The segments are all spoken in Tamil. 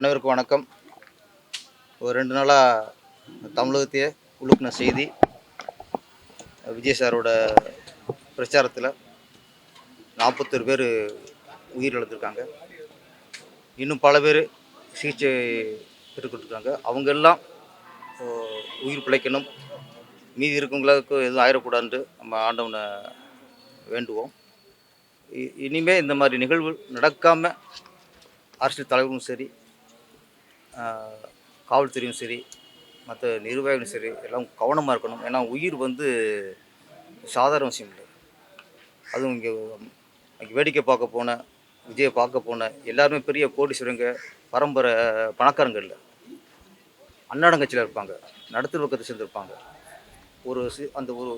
அனைவருக்கும் வணக்கம். ஒரு 2 நாளாக தமிழகத்தையே உலுக்கின செய்தி, விஜய் சாரோட பிரச்சாரத்தில் 41 பேர் உயிரிழந்திருக்காங்க. இன்னும் பல பேர் சிகிச்சை பெற்றுக்கிட்டுருக்காங்க. அவங்க எல்லாம் உயிர் பிழைக்கணும், மீதி இருக்கவங்களுக்கு எதுவும் ஆயிடக்கூடாதுன்ட்டு நம்ம ஆண்டவனை வேண்டுவோம். இனிமேல் இந்த மாதிரி நிகழ்வு நடக்காமல் அரசியல் தலைவரும் சரி, காவல்துறையும் சரி, மற்ற நிர்வாகிகளும் சரி எல்லாம் கவனமாக இருக்கணும். ஏன்னா உயிர் சாதாரண விஷயம் இல்லை. அதுவும் இங்கே வேடிக்கை பார்க்க போன, விஜயை பார்க்க போன எல்லாருமே பெரிய கோடீஸ்வரங்க, பரம்பரை பணக்காரங்க இல்லை. அன்னாடங்கட்சியில் இருப்பாங்க, நடுத்தர வர்க்கத்தை சேர்ந்துருப்பாங்க. அந்த ஒரு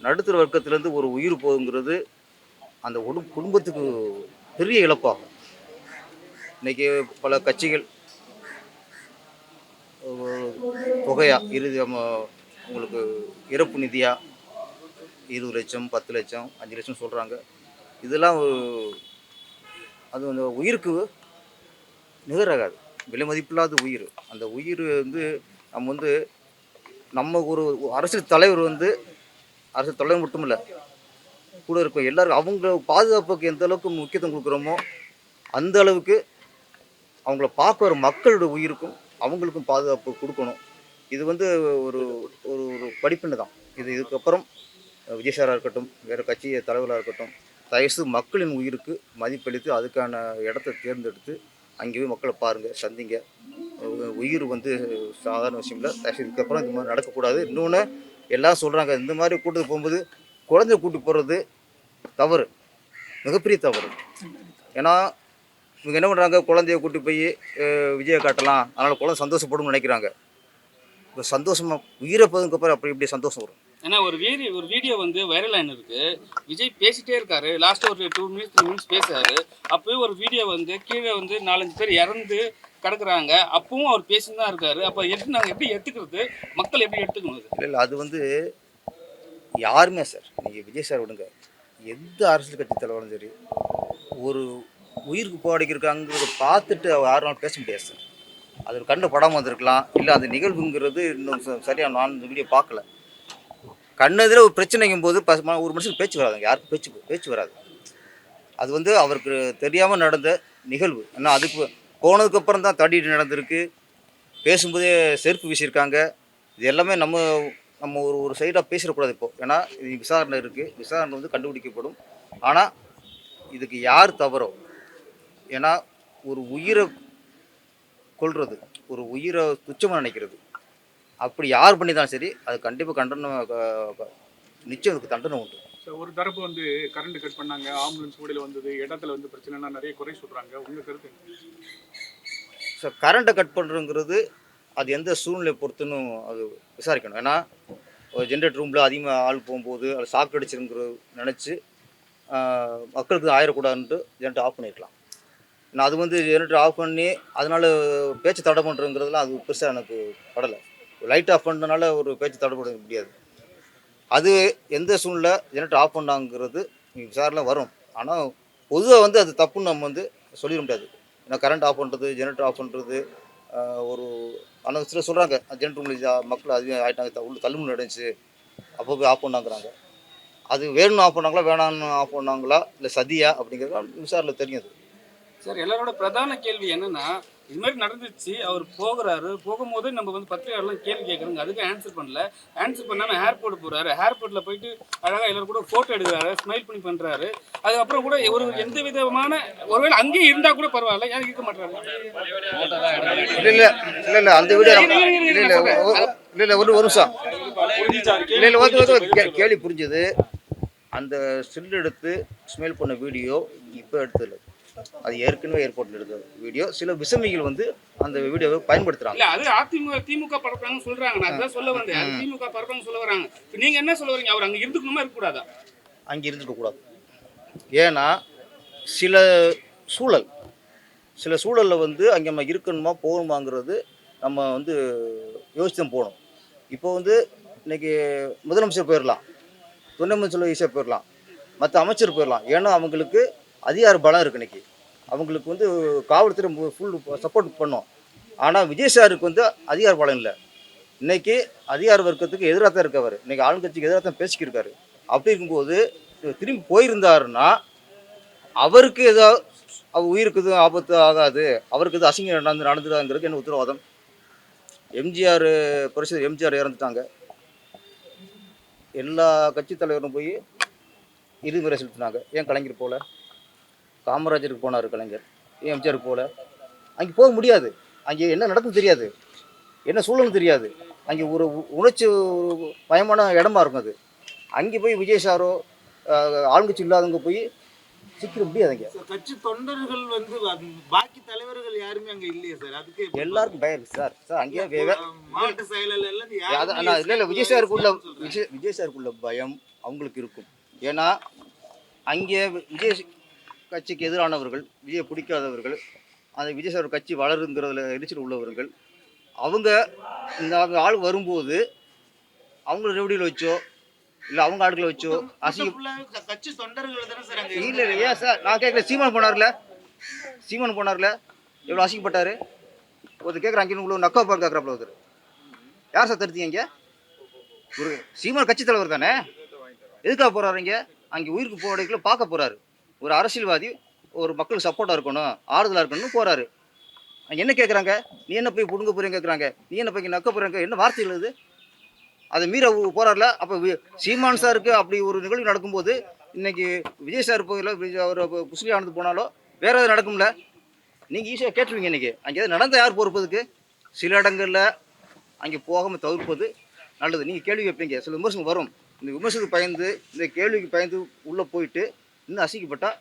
நடுத்தர வர்க்கத்திலேருந்து ஒரு உயிர் போகுங்கிறது அந்த குடும்பத்துக்கு பெரிய இழப்பாகும். இன்றைக்கி பல கட்சிகள் தொகையா உங்களுக்கு இறப்பு நிதியாக 20 லட்சம், 10 லட்சம், 5 லட்சம் சொல்கிறாங்க. இதெல்லாம் அது அந்த உயிருக்கு நிகராகாது. விலை மதிப்பில்லாத உயிர். அந்த உயிர் நம்ம ஒரு அரசியல் தலைவர் அரசியல் தலைவர் மட்டும் இல்லை, கூட இருக்கும் எல்லாருக்கும் அவங்க பாதுகாப்புக்கு எந்த அளவுக்கு முக்கியத்துவம் கொடுக்குறோமோ அந்த அளவுக்கு அவங்கள பார்க்க வர மக்களோட உயிருக்கும் அவங்களுக்கும் பாதுகாப்பு கொடுக்கணும். இது ஒரு ஒரு படிப்பினை தான். இதுக்கப்புறம் விஜய் சாராக இருக்கட்டும், வேறு கட்சி தலைவராக இருக்கட்டும், தயவுசு மக்களின் உயிருக்கு மதிப்பளித்து அதுக்கான இடத்த தேர்ந்தெடுத்து அங்கே போய் மக்களை பாருங்கள், சந்திங்க. உயிர் சாதாரண விஷயம் இல்லை. தயவுசு இதுக்கப்புறம் இந்த மாதிரி நடக்கக்கூடாது. இன்னொன்று எல்லாம் சொல்கிறாங்க, இந்த மாதிரி கூட்டத்துக்கு போகும்போது குழந்தைய கூட்டி போகிறது தவறு, மிகப்பெரிய தவறு. ஏன்னா இவங்க என்ன பண்ணுறாங்க, குழந்தைய கூட்டி போய் விஜயை காட்டலாம், அதனால் குழந்தை சந்தோஷப்படும்னு நினைக்கிறாங்க. இப்போ சந்தோஷமாக உயிரை போதுக்கப்புறம் அப்படி இப்படி சந்தோஷம் வரும். ஏன்னா ஒரு வீடியோ வைரல் ஆகின்னு இருக்குது. விஜய் பேசிகிட்டே இருக்காரு, லாஸ்ட்டு ஒரு 2 மினிட்ஸ் 3 மினிட்ஸ் பேசுறாரு. அப்போயே ஒரு வீடியோ கீழே 4-5 பேர் இறந்து கிடக்குறாங்க. அப்பவும் அவர் பேசின்னு தான் இருக்காரு. அப்போ நாங்கள் எப்படி எடுத்துக்கிறது, மக்கள் எப்படி எடுத்துக்கணும்? இல்லை அது யாருமே சார், நீங்கள் விஜய் சார் விடுங்க, எந்த அரசியல் கட்சி தலைவரும் சரி, ஒரு உயிருக்கு போராடிக்கிறாங்கிறத பார்த்துட்டு யாரும் நாள் பேச முடியாது சார். அது ஒரு கண்ணு படாமல் வந்திருக்கலாம், இல்லை அந்த நிகழ்வுங்கிறது இன்னும் சரியாக நான் இந்த வீடியோ பார்க்கல. கண்ணதில் ஒரு பிரச்சனைக்கும் போது ஒரு மனுஷனுக்கு பேச்சு வராதுங்க, யாருக்கும் பேச்சு வராது. அது அவருக்கு தெரியாமல் நடந்த நிகழ்வு. ஏன்னா அதுக்கு போனதுக்கப்புறம் தான் தடிட்டு நடந்திருக்கு, பேசும்போதே செருப்பு வீசியிருக்காங்க. இது எல்லாமே நம்ம ஒரு சைடாக பேசிடக்கூடாது இப்போது. ஏன்னா இது விசாரணை இருக்குது, விசாரணை கண்டுபிடிக்கப்படும். ஆனால் இதுக்கு யார் தவறோ, ஏன்னா ஒரு உயிரை கொல்றது, ஒரு உயிரை துச்சமாக நினைக்கிறது, அப்படி யார் பண்ணி தான் சரி, அது கண்டிப்பாக நிச்சயம் அதுக்கு தண்டனை உண்டு. ஸோ ஒரு தரப்பு கரண்ட் கட் பண்ணாங்க, ஆம்புலன்ஸ் ஓடையில் வந்தது, இடத்துல பிரச்சனைனா நிறைய குறை சொல்கிறாங்க. உங்கள் கருத்து? ஸோ கரண்ட்டை கட் பண்ணுறங்கிறது அது எந்த சூழ்நிலை பொறுத்துன்னு அது விசாரிக்கணும். ஏன்னா ஒரு ஜென்ரேட்டர் ரூமில் அதிகமாக ஆள் போகும்போது அது ஷாக் அடிச்சிருங்கிற நினச்சி மக்களுக்கு ஆயிடக்கூடாதுன்ட்டு ஜென்ரேட்டர் ஆஃப் பண்ணியிருக்கலாம். நான் அது ஜென்ரேட்டர் ஆஃப் பண்ணி அதனால் பேச்சு தடை பண்ணுறங்கிறதுலாம் அது பெருசாக எனக்கு படலை. லைட் ஆஃப் பண்ணுறதுனால ஒரு பேச்சு தடைப்பட முடியாது. அது எந்த சூழ்நிலை ஜென்ரேட்டர் ஆஃப் பண்ணாங்கிறது விசாரணை வரும். ஆனால் பொதுவாக அது தப்புன்னு நம்ம சொல்லிட முடியாது. ஏன்னா கரண்ட் ஆஃப் பண்ணுறது, ஜென்ரேட்டர் ஆஃப் பண்ணுறது ஒரு ஆனால் சில சொல்கிறாங்க ஜென்ரேட்டர் ரூமில் மக்கள் அதிகம் ஆகிட்டாங்க, உள்ள தள்ளுமுள்ள நடந்துச்சு, அப்போ போய் ஆஃப் பண்ணாங்கிறாங்க. அது வேணும்னு ஆஃப் பண்ணாங்களா, வேணான்னு ஆஃப் பண்ணாங்களா, இல்லை சதியா அப்படிங்கிறது விசாரணை தெரியும். சார், எல்லாரோட பிரதான கேள்வி என்னன்னா, இது மாதிரி நடந்துச்சு, அவர் போகும்போது நம்ம பத்திரிகையாளர்லாம் கேள்வி கேட்குறாங்க, அதுக்கு ஆன்சர் பண்ணல. ஆன்சர் பண்ணாமல் ஏர்போர்ட் போகிறாரு, ஏர்போர்ட்டில் போயிட்டு அழகாக எல்லாரும் கூட ஃபோட்டோ எடுக்கிறாரு, ஸ்மைல் பண்ணி பண்ணுறாரு. அதுக்கப்புறம் கூட ஒரு எந்த விதமான ஒருவேளை அங்கேயும் இருந்தால் கூட பரவாயில்ல, யாரும் இருக்க மாட்டாரு. இல்லை அந்த வீடியோ இல்லை ஒரு நிமிஷம் கேள்வி புரிஞ்சுது. அந்த ஸ்டில் எடுத்து ஸ்மைல் பண்ண வீடியோ இப்போ எடுத்ததில்லை, அது ஏற்கனவே ஏர்போர்ட்டில் எடுத்த வீடியோ. சில விசமிகள் அந்த வீடியோவை பயன்படுத்துகிறாங்க. அது திமுக பரப்புறாங்கன்னு சொல்கிறாங்க. நான் அதான் சொல்ல வந்தேன், திமுக பரப்புறாங்க சொல்ல வராங்க. இப்போ நீங்கள் என்ன சொல்ல வரீங்க, அவர் அங்கே இருந்துக்கணுமா இருக்கக்கூடாதா? அங்கே இருந்துக்கக்கூடாது. ஏன்னா சில சூழலில் அங்கே நம்ம இருக்கணுமா போகணுமாங்கிறது நம்ம யோசித்து தான் போகணும். இப்போ இன்றைக்கி முதலமைச்சர் போயிடலாம், துணை முதலமைச்சர் ஈஸியாக போயிடலாம், மற்ற அமைச்சர் போயிடலாம். ஏன்னா அவங்களுக்கு அதிகார பலம் இருக்குது. இன்றைக்கி அவங்களுக்கு காவல்துறை ஃபுல் சப்போர்ட் பண்ணோம். ஆனால் விஜய் சாருக்கு வந்து அதிகார பலம் இல்லை. இன்னைக்கு அதிகார வர்க்கத்துக்கு எதிராக தான் இருக்கவர். இன்னைக்கு ஆளுங்கட்சிக்கு எதிராக தான் பேசிக்கிருக்காரு. அப்படி இருக்கும்போது திரும்பி போயிருந்தாருன்னா அவருக்கு ஏதோ உயிருக்கு எதுவும் ஆபத்து ஆகாது, அவருக்கு எதுவும் அசிங்கம் நடந்துடாங்கிறது என்ன உத்தரவாதம்? எம்ஜிஆர் புரட்சியாளர் எம்ஜிஆர் இறந்துட்டாங்க. எல்லா கட்சி தலைவரும் போய் இறுதிமுறை செலுத்தினாங்க. ஏன் கலைஞர் போல? காமராஜருக்கு போனார் கலைஞர், ஏன் எம்ஜிஆருக்கு போல? அங்கே போக முடியாது. அங்கே என்ன நடக்கும் தெரியாது, என்ன சூழலும் தெரியாது. அங்கே ஒரு உணர்ச்சி பயமான இடமா இருக்கும் அது. அங்கே போய் விஜய் சாரோ ஆளுங்கட்சி இல்லாதவங்க போய் சிக்கிற முடியாதுங்க. கட்சி தொண்டர்கள் வந்து பாக்கி தலைவர்கள் யாருமே அங்க இல்லையே சார். அதுக்கு எல்லாருக்கும் பயம் இருக்கு சார். சார் அங்கேயே மாவட்ட செயலாளர் இல்லை விஜய் சாருக்குள்ள பயம் அவங்களுக்கு இருக்கும். ஏன்னா அங்கே விஜய் கட்சிக்கு எதிரானவர்கள், விஜய் பிடிக்காதவர்கள், அந்த விஜய் சார் கட்சி வளருங்கிறதுல எரிச்சல் உள்ளவர்கள், அவங்க இந்த ஆள் வரும்போது அவங்கள ரெவடியில் வச்சோ இல்லை அவங்க ஆட்களை வச்சோ கட்சி தொண்டர்கள் தானே சார் அங்க இல்லை இல்லை. ஏன் சார் நான் கேட்கல, சீமான் போனார்ல எவ்வளோ அசிங்கப்பட்டார். ஒருத்தர் கேட்குறாங்க, அங்கே உள்ள நக்கா பார் கேட்குறாப்புல ஒருத்தர். யார் சார் தடுத்தீங்க? இங்கே ஒரு சீமான் கட்சி தலைவர் தானே, எதுக்காக போகிறாரு? இங்கே அங்கே உயிருக்கு போகிறதுக்குள்ள பார்க்க போகிறாரு. ஒரு அரசியல்வாதி ஒரு மக்களுக்கு சப்போர்ட்டாக இருக்கணும், ஆறுதலாக இருக்கணும்னு போகிறாரு. அங்கே என்ன கேட்குறாங்க? நீ என்ன போய் புடுங்க போகிறீங்க கேட்குறாங்க. நீ என்ன போய் நக்க போகிறீங்க? என்ன வார்த்தைகள் இது? அதை மீற போகிறார்ல. அப்போ சீமான் சாருக்கு அப்படி ஒரு நிகழ்வு நடக்கும்போது இன்னைக்கு விஜய் சார் போயில ஒரு புஸ்லி ஆனது போனாலோ வேறு எதாவது நடக்கும்ல? நீங்கள் ஈஸியாக கேட்டுருவீங்க. இன்றைக்கி அங்கே எதாவது நடந்தால் யார் பொறுப்பதுக்கு? சில இடங்களில் அங்கே போகாமல் தவிர்ப்பது நல்லது. நீங்கள் கேள்வி வைப்பீங்க, சில விமர்சனம் வரும். இந்த விமர்சனத்துக்கு பயந்து, இந்த கேள்விக்கு பயந்து உள்ளே போயிட்டு இன்னும் அசிக்கப்பட்டால்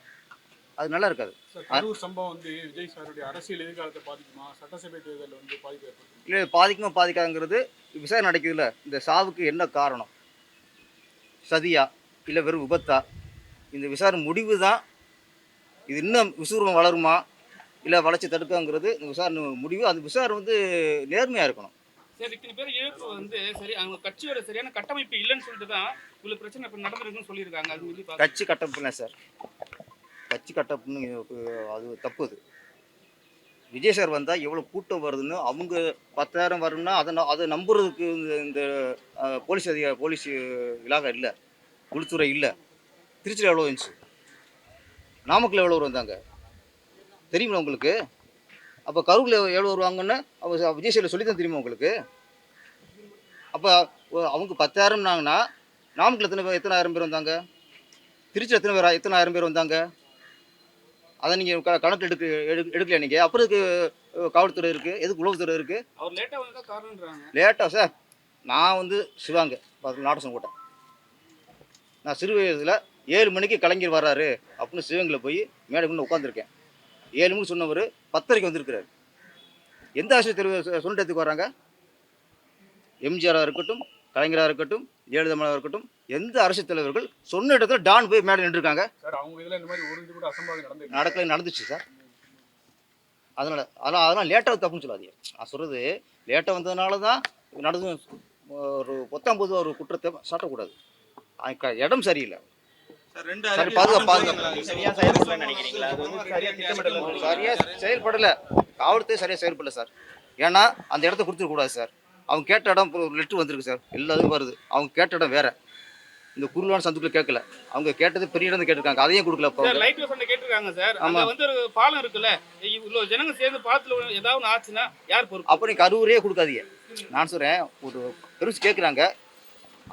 அது நல்லா இருக்காது. கரூர் சம்பவம் வந்து விஜய் சாருடைய அரசியல் எதிர்காலத்தை பாதிக்குமா? சட்டசபை தேர்தலில் வந்து பாதிப்பு ஏற்படும்? இல்லை, பாதிக்குமா பாதிக்காதுங்கிறது விசாரணை நடக்குதுல்ல. இந்த சாவுக்கு என்ன காரணம்? சதியா இல்லை வெறும் விபத்தா? இந்த விசாரணை முடிவு தான் இது இன்னும் விசுவரம் வளருமா இல்லை வளர்ச்சி தடுக்காங்கிறது இந்த விசாரணை முடிவு. அந்த விசாரணை வந்து நேர்மையாக இருக்கணும். சரி, இத்தனை பேர் இழப்பு வந்து சரி, அவங்க கட்சியோட சரியான கட்டமைப்பு இல்லைன்னு சொல்லிட்டு தான் இவ்வளோ பிரச்சனை இப்போ நடந்திருக்குன்னு சொல்லியிருக்காங்க. அது மீறி கட்சி கட்டமைப்புல சார், கட்சி கட்டமைப்புன்னு அது தப்பு. அது விஜய் சார் வந்தால் எவ்வளோ கூட்டம் வருதுன்னு அவங்க 10,000 வரும்னா அதை நம்புறதுக்கு இந்த போலீஸ் இலாகா இல்லை, உள்துறை இல்லை. திருச்சியில் எவ்வளோ இருந்துச்சு, நாமக்கல் எவ்வளோ வந்தாங்க தெரியுமா உங்களுக்கு? அப்போ கரூரில் எவ்வளோ வருவாங்கன்னு அவங்க விஜய் சார் சொல்லி தான் தெரியுமா உங்களுக்கு? அப்போ அவங்க 10,000னாங்கன்னா நாமக்கல் எத்தனை ஆயிரம் பேர் வந்தாங்க? திருச்சியில் எத்தனை ஆயிரம் பேர் வந்தாங்க? அதை நீங்கள் கணக்கு எடுக்கல. நீங்கள் அப்புறம் இதுக்கு காவல்துறை இருக்குது, எதுக்கு உளவுத்துறை இருக்குது? அவர் லேட்டாக வந்து காரணம்ன்றாங்க. லேட்டாக சார், நான் வந்து சிவாங்க நாடகம் போட்டேன். நான் சிறு வயதில் 7 மணிக்கு கலைஞர் வர்றாரு அப்படின்னு சிவங்கில் போய் மேடை கொண்டு உட்காந்துருக்கேன். 7 மணிக்கு சொன்னவர் 10:30 வந்திருக்கிறார். எந்த அரசியல் தலைவர் சொன்ன இடத்துக்கு வர்றாங்க? எம்ஜிஆராக இருக்கட்டும், கலைஞராக இருக்கட்டும், ஜெயலலிதா இருக்கட்டும், எந்த அரசியல் தலைவர்கள் சொன்ன இடத்துல டான் போய் மேடை நின்றுருக்காங்க? சார் அவங்க இதில் இந்த மாதிரி ஒரு கூட அசம்பாவிதம் நடந்துச்சு சார். அதெல்லாம் லேட்டாக தப்புன்னு சொல்லாதீங்க. நான் சொல்கிறது லேட்டாக வந்ததுனால தான் நடந்து. ஒரு 19 ஒரு குற்றத்தை சாட்டக்கூடாது. இடம் சரியில்லை. சரியா செயல்படலை, காவல்துறை சரியாக செயல்படலை சார். ஏன்னா அந்த இடத்த கொடுத்துடக்கூடாது சார். அவங்க கேட்ட இடம் லெட்ரு வந்திருக்கு சார், எல்லாத்துக்கும் வருது. அவங்க கேட்ட இடம் வேற, இந்த குருவான சந்துக்குள்ள கேட்கல. அவங்க கேட்டது பெரிய இடம் கேட்டிருக்காங்க, அதையும் கொடுக்கல. லைட் ஹவுஸ் கேட்டிருக்காங்க சார். அங்க வந்து ஒரு பாலம் இருக்குல்ல, இவ்வளோ ஜனங்க சேர்ந்து பாலத்தில் ஏதாவது ஆச்சுன்னா யார் பொறுப்பு? அப்போ நீ கரூரே கொடுக்காதீங்க. நான் சொல்கிறேன், ஒரு பெருசு கேட்குறாங்க.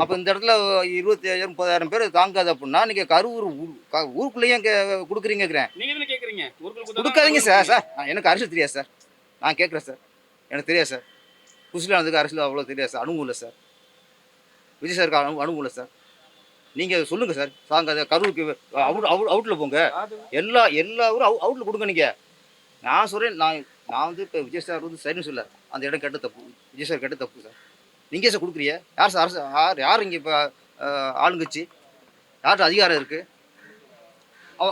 அப்போ இந்த இடத்துல 25,000 30,000 பேர் தாங்காது அப்படின்னா நீங்கள் கரூர் ஊருக்குள்ளேயே கொடுக்குறீங்கிறேன். நீங்கள் என்ன கேட்குறீங்க? கொடுக்காதீங்க சார். எனக்கு அரசியல் தெரியாது சார், நான் கேட்குறேன் சார். எனக்கு தெரியாது சார், புதுசிலானதுக்கு அரசியல் அவ்வளோ தெரியாது சார், அனுபவம் இல்லை சார். விஜய் சாருக்கு அனுபவம் இல்லை சார். நீங்கள் சொல்லுங்கள் சார். தாங்க கரூருக்கு அவுட்டில் போங்க, எல்லா ஊரும் அவுட்டில் கொடுங்க. நீங்கள் நான் சொல்கிறேன், நான் வந்து இப்போ விஜய் சார் வந்து சரின்னு சொல்ல, அந்த இடம் கேட்ட தப்பு, விஜய் சார் கேட்ட தப்பு சார். நீங்கள் சார் கொடுக்குறீங்க? யார் சார் யார் இங்கே இப்போ ஆளுங்கட்சி? யார்கிட்ட அதிகாரம் இருக்குது?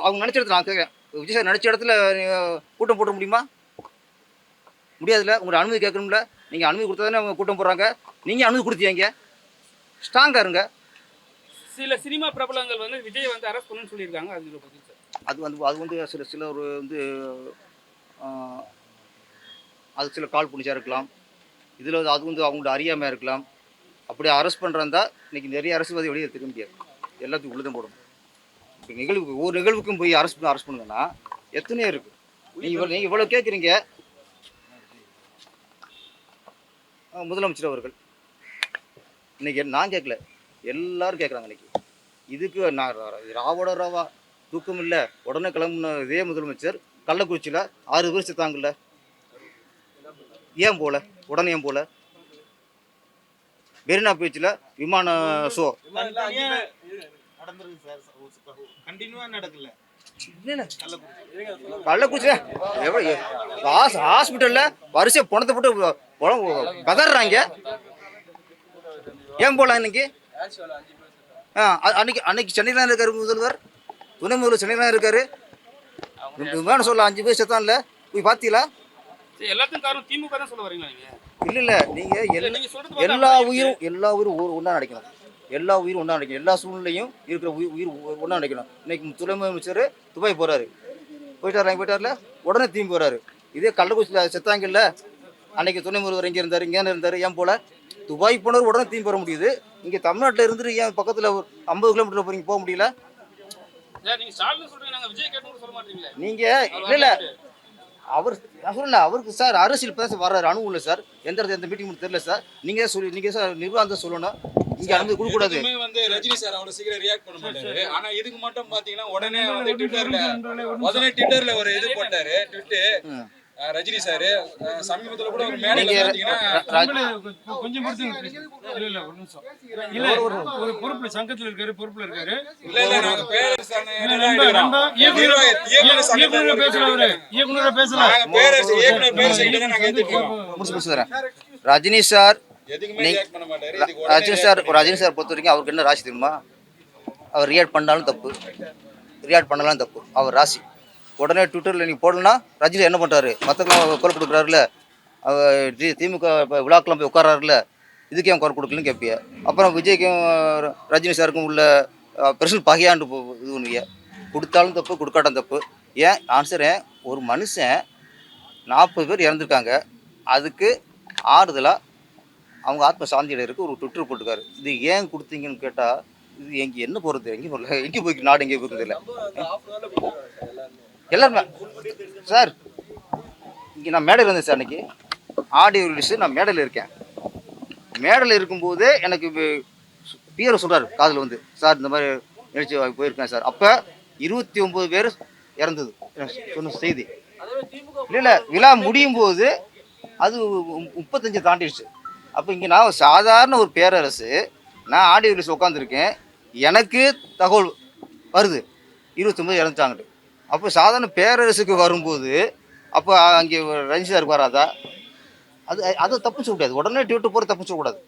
அவங்க நினச்ச இடத்துல நான் கேட்குறேன், விஜய் சார் நினச்ச இடத்துல கூட்டம் போட முடியுமா? முடியாதுல்ல. உங்களோட அனுமதி கேட்கணும்ல. நீங்கள் அனுமதி கொடுத்தா தானே அவங்க கூட்டம் போடுறாங்க. நீங்கள் அனுமதி கொடுத்தீங்க, ஸ்ட்ராங்காக இருங்க. சில சினிமா பிரபலங்கள் வந்து விஜய் வந்து அரெஸ்ட் பண்ணணும்னு சொல்லியிருக்காங்க. அது வந்து சில ஒரு வந்து அது சில கால் புனிச்சா இருக்கலாம், இதில் அது வந்து அவங்களோட அறியாமையாக இருக்கலாம். அப்படி அரெஸ்ட் பண்ணுறதா இன்றைக்கி நிறைய அரசியல்வாதி வெளியே தெரிய முடியாது, எல்லாத்துக்கும் உள்ளதான் போடணும். இப்போ நிகழ்வு ஒரு நிகழ்வுக்கும் போய் அரெஸ்ட் பண்ணுங்கன்னா எத்தனையோ இருக்குது. நீங்கள் இவ்வளோ கேட்குறீங்க. முதலமைச்சர் அவர்கள் இன்றைக்கி நான் கேட்கல, எல்லாரும் கேட்குறாங்க. இன்றைக்கி இதுக்கு நான் ராவோட ராவா தூக்கம் இல்லை, உடனே கிளம்புன இதே முதலமைச்சர் கள்ளக்குறிச்சியில் 6 பேர் செத்தாங்கல்ல, ஏன் போல உடனே ஏன் போல? மெரினா பீச்சில் விமான ஷோ நடந்திருக்கு சார், கண்டினியூவா நடக்கல. கள்ளக்குறிச்சியில் எவ்வளோ ஹாஸ்பிட்டலில் வரிசை பணத்தை போட்டு கதறாங்க, ஏன் போல இன்னைக்கு? அன்னைக்கு சென்னையில் தான் இருக்காரு முதல்வர், துணை முதல்வர் சென்னையில் தான் இருக்காரு. விமான சொல்ல 5 பேர் செத்தான்ல, போய் பார்த்தீங்களா? எல்லாத்துக்கும் காரணம் திமுக தான் சொல்ல வரீங்களா நீங்க? இல்லை நீங்கள் நீங்க சொல்றது எல்லா உயிரும் ஒன்றா நினைக்கணும். எல்லா உயிரும் ஒன்றா நினைக்கணும். எல்லா சூழ்நிலையும் இருக்கிற உயிர் ஒன்றா நினைக்கணும். இன்னைக்கு துணை முதலமைச்சர் துபாய் போகிறாரு, போயிட்டார்ல, உடனே திரும்பி போகிறாரு. இதே கள்ளக்குறிச்சியில் செத்தாங்கல்ல, அன்னைக்கு துணை முதல்வர் எங்கே இருந்தார், இங்கே இருந்தார், ஏன் போல? துபாய் போனவர் உடனே திரும்பி வர முடியுது. இங்கே தமிழ்நாட்டில் இருந்துட்டு ஏன் பக்கத்தில் ஒரு 50 கிலோமீட்டர் போகிறீங்க, போக முடியல? நீங்க ஸ்டாலின் சொல்றீங்க, நாங்க விஜய் கேட்டோம்னு சொல்ல மாட்டீங்களா? நீங்கள் இல்லை அவர் நான் சொல்லல, அவருக்கு சார் அரசியல் இப்போ தான் சார் வர்றாரு, அனுபவம் இல்லை சார். எந்த மீட்டிங் தெரியல சார். நீங்கள் சார் நிர்வாகம் சொல்லணும், இங்கே அனுமதி கொடுக்கக்கூடாது. வந்து ரஜினி சார் அவ்வளவு சீக்கிரம் ரியாக்ட் பண்ண மாட்டாரு. ஆனா இதுக்கு மட்டும் பாத்தீங்கன்னா உடனே வந்து ட்விட்டர்ல ஒரு இது போட்டாரு. ரஜினி சார் சமீபத்துல கூட ஒரு மேடையில பாத்தீங்கன்னா கொஞ்சம் இல்ல ஒரு நிமிஷம் இல்ல ஒரு பொறுப்புல சங்கத்துல இருக்காரு, பொறுப்புல இருக்காரு. இல்ல நாங்க பேரரசு இயக்குனரா பேசலாம். இயக்குனர் பேர் சொல்லிட்டு நாங்க ஏத்துக்கிறோம். முடிச்சு வரேன். ரஜினி சார் எதுக்குமே ரியாக்ட் பண்ண மாட்டாரு. ரஜினி சார் பொறுத்த வரைக்கும் அவருக்கு என்ன ராசி தெரியுமா? அவர் ரியாக்ட் பண்ணாலும் தப்பு, ரியாக்ட் பண்ணலாம் தப்பு. அவர் ராசி உடனே ட்விட்டரில் நீங்கள் போடலன்னா ரஜினி என்ன பண்ணுறாரு? மற்றக்கெல்லாம் குரல் கொடுக்குறாருல, அவர் திமுக இப்போ விழாக்கெல்லாம் போய் உட்காராருல, இதுக்கே அவன் குரல் கொடுக்கலன்னு கேட்பிய. அப்புறம் விஜய்க்கும் ரஜினி சாருக்கும் உள்ள பிரச்சனை பகையாண்டு இது பண்ணுவிய. கொடுத்தாலும் தப்பு, கொடுக்காட்டும் தப்பு. ஏன் ஆன்சர்? ஒரு மனுஷன் 40 பேர் இறந்துருக்காங்க, அதுக்கு ஆறுதலாக அவங்க ஆத்ம சாந்தியிடருக்கு ஒரு ட்விட்டர் போட்டுக்காரு. இது ஏன் கொடுத்தீங்கன்னு கேட்டால், இது எங்கே என்ன போகிறது, எங்கே போகல, எங்கே போய்க்கு நாடு எங்கே போய்க்கு தெரியல. எல்லாருமே சார் இங்கே நான் மேடையில் இருந்தேன் சார். அன்றைக்கி ஆடியோ ரிலீஸு, நான் மேடையில் இருக்கேன். மேடையில் இருக்கும்போதே எனக்கு பிஆர் சொல்கிறார் காதில் வந்து, சார் இந்த மாதிரி நிகழ்ச்சி போயிருக்கேன் சார். அப்போ 29 பேர் இறந்தது சொன்ன செய்தி. இல்லை விழா முடியும் போது அது 35 தாண்டிடுச்சு. அப்போ இங்கே நான் சாதாரண ஒரு பேரரசு, நான் ஆடியோ ரிலீஸ் உட்காந்துருக்கேன், எனக்கு தகவல் வருது 29 இறந்துட்டாங்கட்டு. அப்போ சாதாரண பேரரசுக்கு வரும்போது அப்போ அங்கே ரஜினி சாருக்கு வராதா? அதை தப்பு சொல்லக்கூடாது. உடனே ட்விட்டர் போகிற தப்பு சொல்லக்கூடாது.